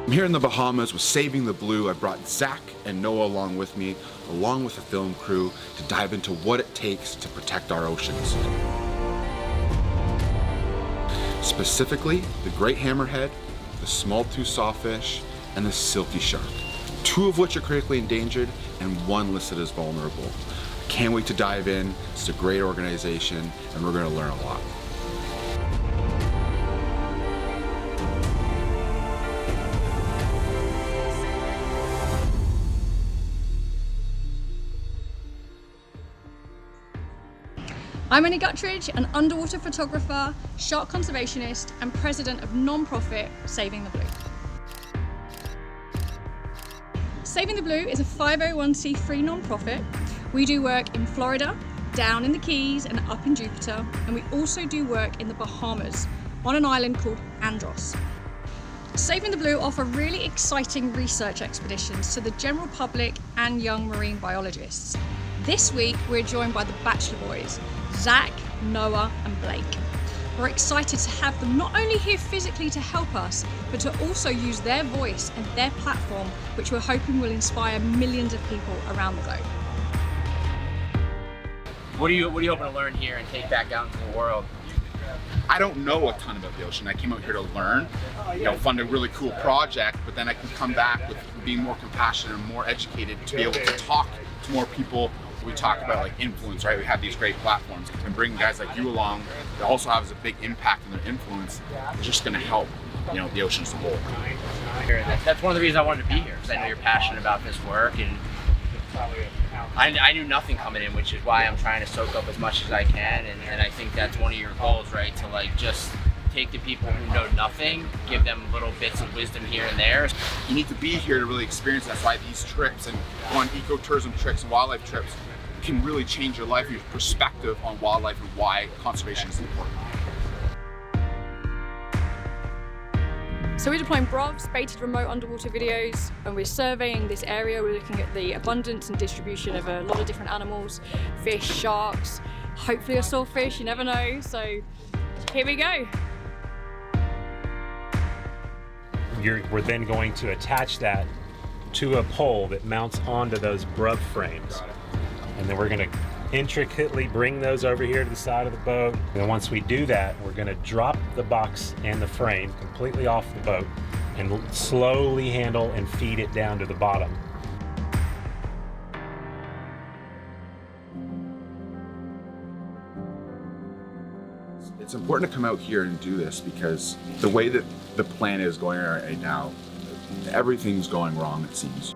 I'm here in the Bahamas with Saving the Blue. I brought Zach and Noah along with me, along with the film crew, to dive into what it takes to protect our oceans. Specifically, the great hammerhead, the small-tooth sawfish, and the silky shark. 2 of which are critically endangered and 1 listed as vulnerable. Can't wait to dive in. It's a great organization and we're going to learn a lot. I'm Annie Guttridge, an underwater photographer, shark conservationist, and president of non-profit Saving the Blue. Saving the Blue is a 501c3 non-profit. We do work in Florida, down in the Keys, and up in Jupiter, and we also do work in the Bahamas on an island called Andros. Saving the Blue offer really exciting research expeditions to the general public and young marine biologists. This week, we're joined by the Batchelor boys, Zach, Noah, and Blake. We're excited to have them not only here physically to help us, but to also use their voice and their platform, which we're hoping will inspire millions of people around the globe. What are you hoping to learn here and take back out into the world? I don't know a ton about the ocean. I came out here to learn, fund a really cool project, but then I can come back with being more compassionate and more educated to be able to talk to more people. We talk about like influence, right? We have these great platforms and bringing guys like you along that also has a big impact on their influence. It's just going to help, the ocean as a whole. That's one of the reasons I wanted to be here, because I know you're passionate about this work, and I knew nothing coming in, which is why I'm trying to soak up as much as I can, and I think that's one of your goals, right? To like just take the people who know nothing, give them little bits of wisdom here and there. You need to be here to really experience that. That's why these trips and on ecotourism trips and wildlife trips can really change your life, your perspective on wildlife and why conservation is important. So we're deploying BROVs, baited remote underwater videos, and we're surveying this area. We're looking at the abundance and distribution of a lot of different animals, fish, sharks, hopefully a sawfish, you never know. So here we go. We're then going to attach that to a pole that mounts onto those BROV frames. And then we're going to intricately bring those over here to the side of the boat. And then once we do that, we're going to drop the box and the frame completely off the boat and slowly handle and feed it down to the bottom. It's important to come out here and do this because the way that the plan is going right now, everything's going wrong, it seems.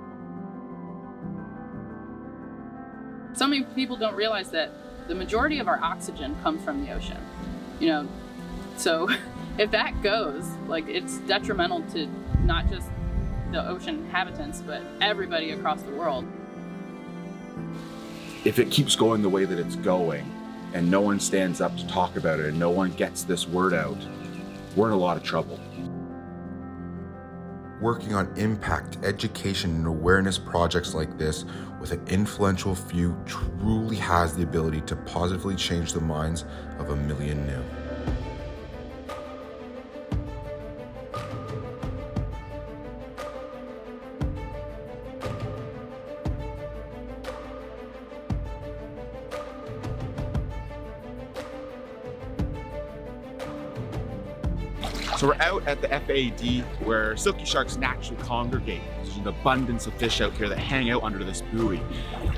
So many people don't realize that the majority of our oxygen comes from the ocean, so if that goes, it's detrimental to not just the ocean inhabitants, but everybody across the world. If it keeps going the way that it's going and no one stands up to talk about it and no one gets this word out, we're in a lot of trouble. Working on impact, education, and awareness projects like this with an influential few truly has the ability to positively change the minds of a million new. So we're out at the FAD where silky sharks naturally congregate. There's an abundance of fish out here that hang out under this buoy.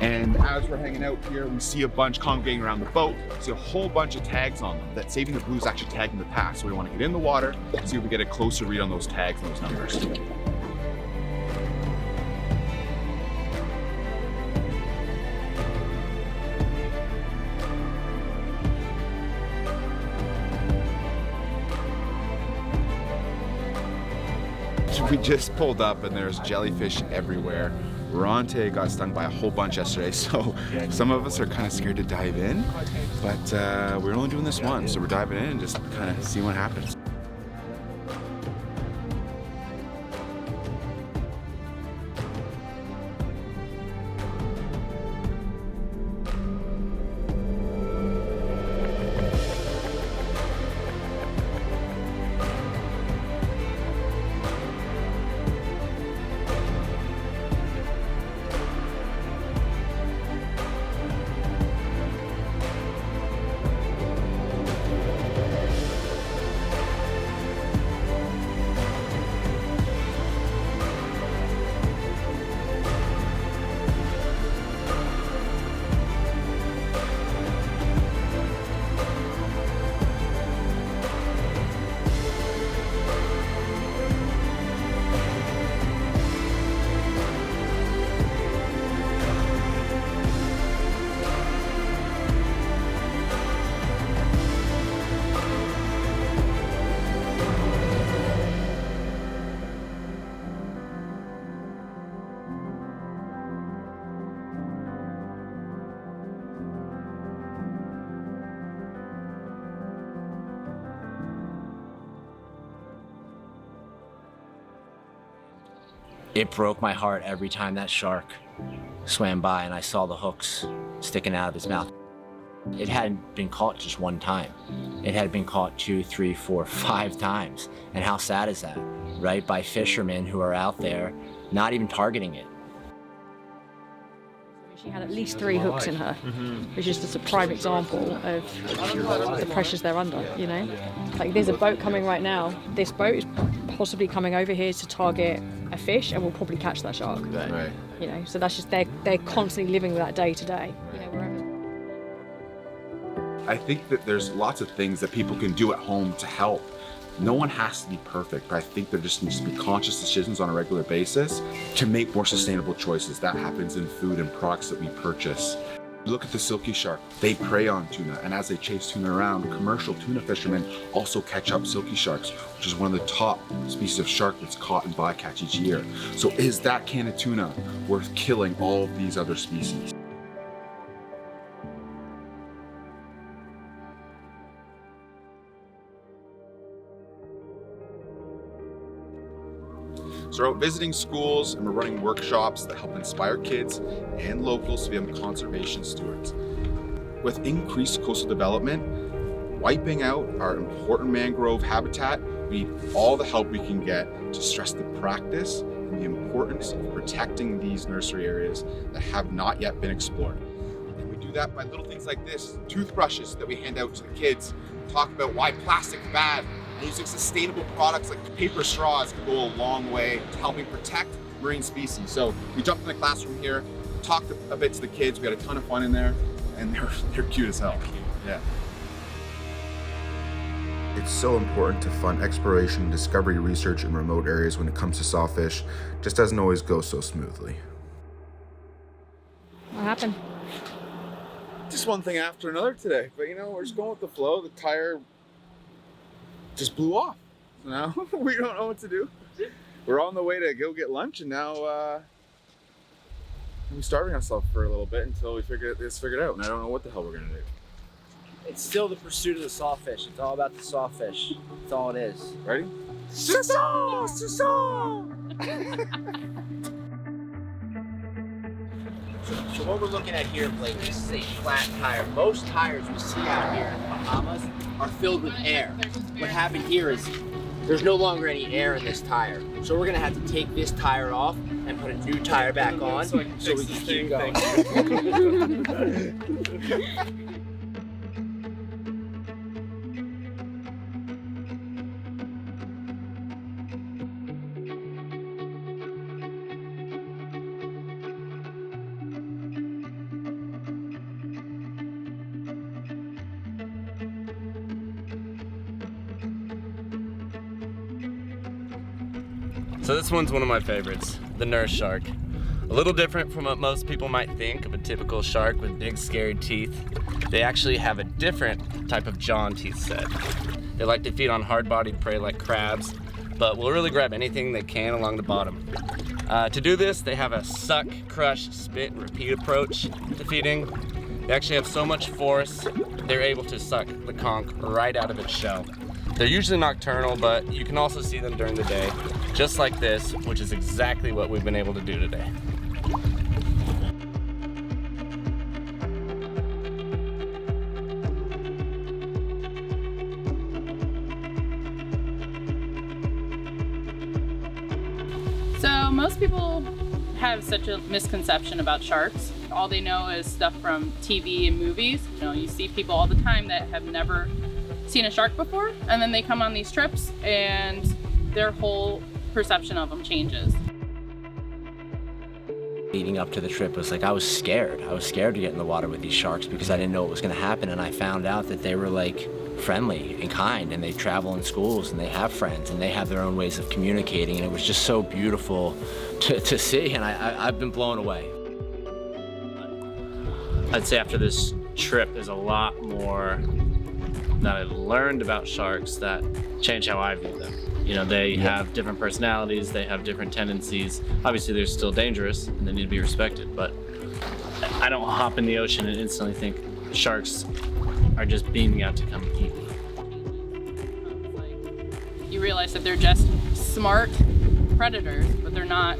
And as we're hanging out here, we see a bunch congregating around the boat. We see a whole bunch of tags on them that Saving the Blue's actually tagged in the past. So we want to get in the water and see if we get a closer read on those tags and those numbers. We just pulled up and there's jellyfish everywhere. Sarontaa got stung by a whole bunch yesterday, so some of us are kind of scared to dive in, but we're only doing this once, so we're diving in and just kind of see what happens. It broke my heart every time that shark swam by and I saw the hooks sticking out of his mouth. It hadn't been caught just one time. It had been caught 2, 3, 4, 5 times. And how sad is that, right? By fishermen who are out there not even targeting it. She had at least 3 hooks in her, which is just a prime example of the pressures they're under, you know? Like, there's a boat coming right now. This boat is possibly coming over here to target a fish and will probably catch that shark. Right. You know, so that's just, they're constantly living that day to day, you know, wherever. I think that there's lots of things that people can do at home to help. No one has to be perfect, but I think there just needs to be conscious decisions on a regular basis to make more sustainable choices. That happens in food and products that we purchase. Look at the silky shark. They prey on tuna, and as they chase tuna around, commercial tuna fishermen also catch up silky sharks, which is one of the top species of shark that's caught in bycatch each year. So is that can of tuna worth killing all of these other species? So we're out visiting schools and we're running workshops that help inspire kids and locals to become conservation stewards. With increased coastal development, wiping out our important mangrove habitat, we need all the help we can get to stress the practice and the importance of protecting these nursery areas that have not yet been explored. And we do that by little things like this, toothbrushes that we hand out to the kids, talk about why plastic's bad. Using sustainable products like paper straws can go a long way to helping protect marine species. So we jumped in the classroom here, talked a bit to the kids, we had a ton of fun in there, and they're cute as hell. Yeah. It's so important to fund exploration and discovery research in remote areas when it comes to sawfish. Just doesn't always go so smoothly. What happened? Just one thing after another today, but you know, we're just going with the flow. The tire just blew off. So now we don't know what to do. We're on the way to go get lunch, and now we're starving ourselves for a little bit until we figure this figured out, and I don't know what the hell we're gonna do. It's still the pursuit of the sawfish. It's all about the sawfish. That's all it is. Ready? So what we're looking at here, Blake, this is a flat tire. Most tires we see out here in the Bahamas are filled with air. What happened here is there's no longer any air in this tire. So we're gonna have to take this tire off and put a new tire back on so we can keep going. So this one's one of my favorites, the nurse shark. A little different from what most people might think of a typical shark with big scary teeth. They actually have a different type of jaw and teeth set. They like to feed on hard-bodied prey like crabs, but will really grab anything they can along the bottom. To do this, they have a suck, crush, spit, and repeat approach to feeding. They actually have so much force, they're able to suck the conch right out of its shell. They're usually nocturnal, but you can also see them during the day, just like this, which is exactly what we've been able to do today. So most people have such a misconception about sharks. All they know is stuff from TV and movies. You know, you see people all the time that have never seen a shark before, and then they come on these trips and their whole perception of them changes. Leading up to the trip was like, I was scared. I was scared to get in the water with these sharks because I didn't know what was gonna happen, and I found out that they were like friendly and kind, and they travel in schools and they have friends and they have their own ways of communicating, and it was just so beautiful to see, and I've been blown away. I'd say after this trip, there's a lot more that I've learned about sharks that change how I view them. You know, they have different personalities, they have different tendencies. Obviously, they're still dangerous and they need to be respected, but I don't hop in the ocean and instantly think sharks are just beaming out to come eat me. You realize that they're just smart predators, but they're not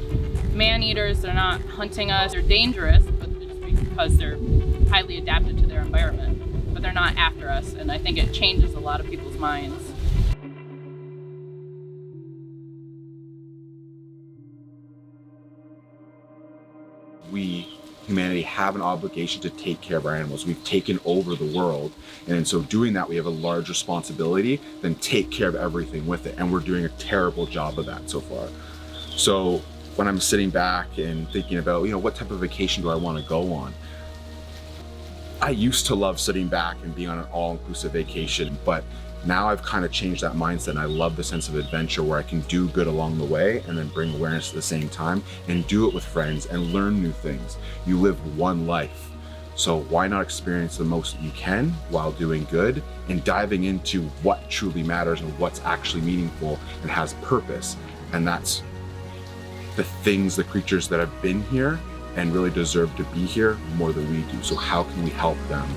man-eaters, they're not hunting us, they're dangerous, but just because they're highly adapted to their environment. But they're not after us, and I think it changes a lot of people's minds. We, humanity, have an obligation to take care of our animals. We've taken over the world, and in so doing that, we have a large responsibility then take care of everything with it, and we're doing a terrible job of that so far. So when I'm sitting back and thinking about, what type of vacation do I want to go on? I used to love sitting back and being on an all-inclusive vacation, but now I've kind of changed that mindset, and I love the sense of adventure where I can do good along the way and then bring awareness at the same time and do it with friends and learn new things. You live one life, so why not experience the most you can while doing good and diving into what truly matters and what's actually meaningful and has purpose. And that's the things, the creatures that have been here and really deserve to be here more than we do. So how can we help them